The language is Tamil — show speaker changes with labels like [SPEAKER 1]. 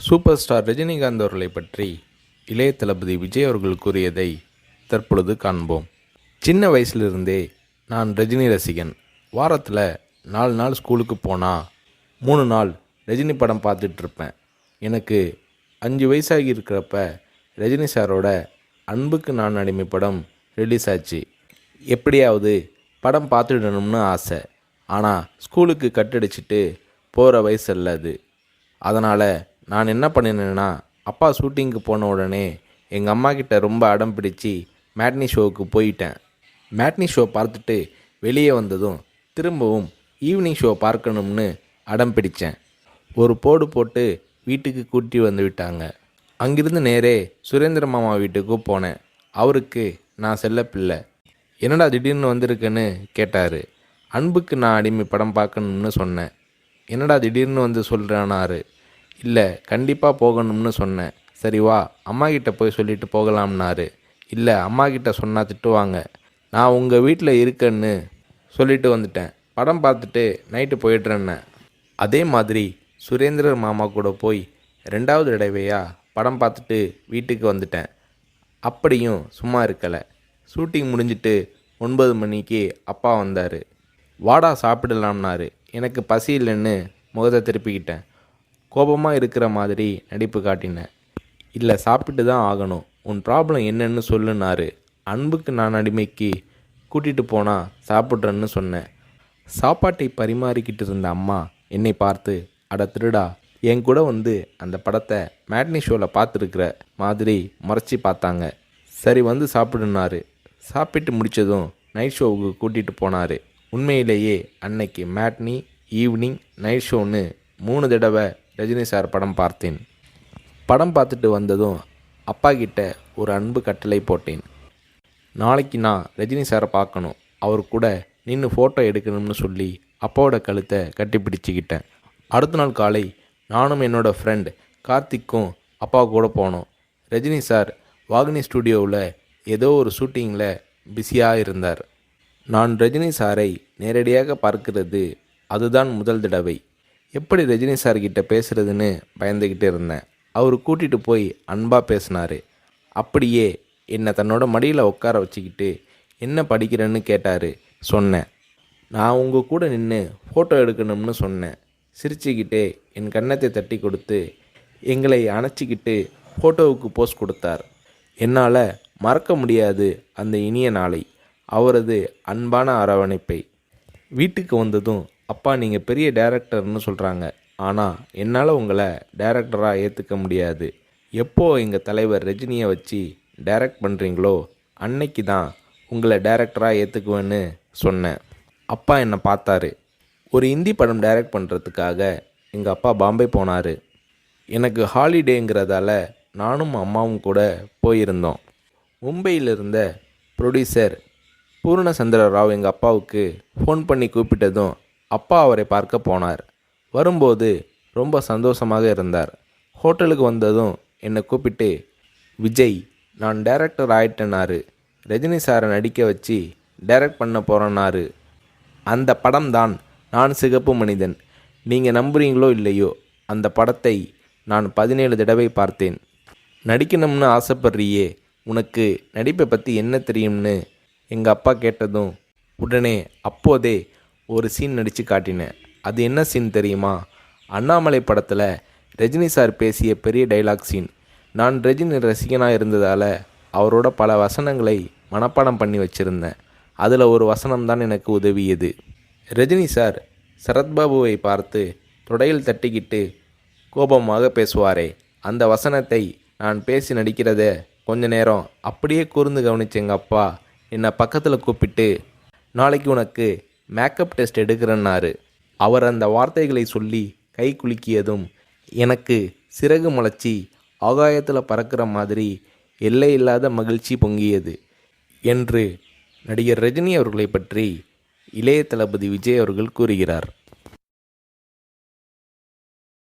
[SPEAKER 1] சூப்பர் ஸ்டார் ரஜினிகாந்த் அவர்களை பற்றி இளைய தளபதி விஜய் அவர்கள் கூறியதை தற்பொழுது காண்போம். சின்ன வயசுலிருந்தே நான் ரஜினி ரசிகன். வாரத்தில் 4 நாள் ஸ்கூலுக்கு போனால் 3 நாள் ரஜினி படம் பார்த்துட்ருப்பேன். எனக்கு 5 வயசாகி இருக்கிறப்ப ரஜினி சாரோட அன்புக்கு நான் அடிமை படம் ரிலீஸ் ஆச்சு. எப்படியாவது படம் பார்த்துடணும்னு ஆசை. ஆனால் ஸ்கூலுக்கு கட்டடிச்சிட்டு போகிற வயசு அல்ல அது. அதனால் நான் என்ன பண்ணினேன்னா, அப்பா ஷூட்டிங்க்கு போன உடனே எங்கள் அம்மா கிட்ட ரொம்ப அடம் பிடிச்சி மேட்னி ஷோவுக்கு போயிட்டேன். மேட்னி ஷோ பார்த்துட்டு வெளியே வந்ததும் திரும்பவும் ஈவினிங் ஷோ பார்க்கணும்னு அடம் பிடித்தேன். ஒரு போடு போட்டு வீட்டுக்கு கூட்டி வந்து விட்டாங்க. அங்கிருந்து நேரே சுரேந்திர மாமா வீட்டுக்கு போனேன். அவருக்கு நான் செல்ல பிள்ளை. என்னடா திடீர்னு வந்திருக்குன்னு கேட்டார். அன்புக்கு நான் அடிமை படம் பார்க்கணும்னு சொன்னேன். என்னடா திடீர்னு வந்து சொல்கிறானாரு. இல்லை, கண்டிப்பாக போகணும்னு சொன்னேன். சரி வா, அம்மா கிட்ட போய் சொல்லிட்டு போகலாம்னாரு. இல்லை, அம்மா கிட்ட சொன்னால் திட்டுவாங்க. நான் உங்கள் வீட்டில் இருக்கேன்னு சொல்லிட்டு வந்துட்டேன். படம் பார்த்துட்டு நைட்டு போயிடுறேன்னு. அதே மாதிரி சுரேந்திரர் மாமா கூட போய் 2வது தடவையாக படம் பார்த்துட்டு வீட்டுக்கு வந்துட்டேன். அப்படியும் சும்மா இருக்கலை. ஷூட்டிங் முடிஞ்சிட்டு 9 மணிக்கு அப்பா வந்தார். வாடா சாப்பிடலாம்னாரு. எனக்கு பசி இல்லைன்னு முகத்தை திருப்பிக்கிட்டேன். கோபமாக இருக்கிற மாதிரி நடிப்பு காட்டினேன். இல்லை, சாப்பிட்டு தான் ஆகணும். உன் ப்ராப்ளம் என்னன்னு சொல்லுனாரு. அன்புக்கு நான் அடிமைக்கு கூட்டிகிட்டு போனால் சாப்பிட்றேன்னு சொன்னேன். சாப்பாட்டை பரிமாறிக்கிட்டு இருந்த அம்மா என்னை பார்த்து, அட திருடா, என் கூட வந்து அந்த படத்தை மேட்னி ஷோவில் பார்த்துருக்குற மாதிரி முறைச்சி பார்த்தாங்க. சரி வந்து சாப்பிடுனாரு. சாப்பிட்டு முடித்ததும் நைட் ஷோவுக்கு கூட்டிகிட்டு போனார். உண்மையிலேயே அன்னைக்கு மேட்னி, ஈவினிங், நைட் ஷோன்னு 3 தடவை ரஜினி சார் படம் பார்த்தேன். படம் பார்த்துட்டு வந்ததும் அப்பா கிட்ட ஒரு அன்பு கட்டளை போட்டேன். நாளைக்கு நான் ரஜினி சாரை பார்க்கணும், அவர் கூட நின்று ஃபோட்டோ எடுக்கணும்னு சொல்லி அப்பாவோட கழுத்தை கட்டி பிடிச்சிக்கிட்டேன். அடுத்த நாள் காலை நானும் என்னோடய ஃப்ரெண்ட் கார்த்திக்கும் அப்பா கூட போனோம். ரஜினி சார் வாகினி ஸ்டுடியோவில் ஏதோ ஒரு ஷூட்டிங்கில் பிஸியாக இருந்தார். நான் ரஜினி சாரை நேரடியாக பார்க்கிறது அதுதான் முதல் தடவை. எப்படி ரஜினி சார்கிட்ட பேசுகிறதுன்னு பயந்துக்கிட்டு இருந்தேன். அவர் கூட்டிகிட்டு போய் அன்பாக பேசினார். அப்படியே என்னை தன்னோட மடியில் உட்கார வச்சுக்கிட்டு என்ன படிக்கிறேன்னு கேட்டார். சொன்னேன், நான் உங்கள் கூட நின்று ஃபோட்டோ எடுக்கணும்னு சொன்னேன். சிரிச்சுக்கிட்டே என் கன்னத்தை தட்டி கொடுத்து எங்களை அணைச்சிக்கிட்டு ஃபோட்டோவுக்கு போஸ் கொடுத்தார். என்னால் மறக்க முடியாது அந்த இனிய நாளை, அவரது அன்பான அரவணைப்பை. வீட்டுக்கு வந்ததும், அப்பா நீங்கள் பெரிய டைரக்டர்னு சொல்கிறாங்க, ஆனால் என்னால் உங்களை டைரக்டராக ஏற்றுக்க முடியாது. எப்போ எங்கள் தலைவர் ரஜினியை வச்சு டைரக்ட் பண்ணுறீங்களோ அன்னைக்கு தான் உங்களை டைரக்டராக ஏற்றுக்குவேன்னு சொன்னேன். அப்பா என்னை பார்த்தாரு. ஒரு ஹிந்தி படம் டைரக்ட் பண்ணுறதுக்காக எங்கள் அப்பா பாம்பே போனார். எனக்கு ஹாலிடேங்கிறதால நானும் அம்மாவும் கூட போயிருந்தோம். மும்பையில் இருந்த ப்ரொடியூசர் பூர்ணச்சந்திர ராவ் எங்கள் அப்பாவுக்கு ஃபோன் பண்ணி கூப்பிட்டதும் அப்பா அவரை பார்க்க போனார். வரும்போது ரொம்ப சந்தோஷமாக இருந்தார். ஹோட்டலுக்கு வந்ததும் என்னை கூப்பிட்டு, விஜய், நான் டைரக்டர் ஆயிட்டேனாரு. ரஜினி சாரை நடிக்க வச்சு டைரக்ட் பண்ண போகிறேன்னாரு. அந்த படம் தான் நான் சிகப்பு மனிதன். நீங்கள் நம்புறீங்களோ இல்லையோ, அந்த படத்தை நான் 17 தடவை பார்த்தேன். நடிக்கணும்னு ஆசைப்படுறியே, உனக்கு நடிப்பை பற்றி என்ன தெரியும்னு எங்கள் அப்பா கேட்டதும் உடனே அப்போதே ஒரு சீன் நடித்து காட்டினேன். அது என்ன சீன் தெரியுமா? அண்ணாமலை படத்தில் ரஜினி சார் பேசிய பெரிய டைலாக் சீன். நான் ரஜினி ரசிகனாக இருந்ததால் அவரோட பல வசனங்களை மனப்பாடம் பண்ணி வச்சுருந்தேன். அதில் ஒரு வசனம் தான் எனக்கு உதவியது. ரஜினி சார் சரத்பாபுவை பார்த்து தொடையில் தட்டிக்கிட்டு கோபமாக பேசுவாரே, அந்த வசனத்தை நான் பேசி நடிக்கிறத கொஞ்ச நேரம் அப்படியே கூர்ந்து கவனிச்ச எங்கள் அப்பா என்னை பக்கத்தில் கூப்பிட்டு, நாளைக்கு உனக்கு மேக்கப் டெஸ்ட் எடுக்கிறேன்னாரு. அவர் அந்த வார்த்தைகளை சொல்லி கை குலுக்கியதும் எனக்கு சிறகு முளைச்சி ஆகாயத்தில் பறக்கிற மாதிரி எல்லையில்லாத மகிழ்ச்சி பொங்கியது என்று நடிகர் ரஜினி அவர்களை பற்றி இளைய தளபதி விஜய் அவர்கள் கூறுகிறார்.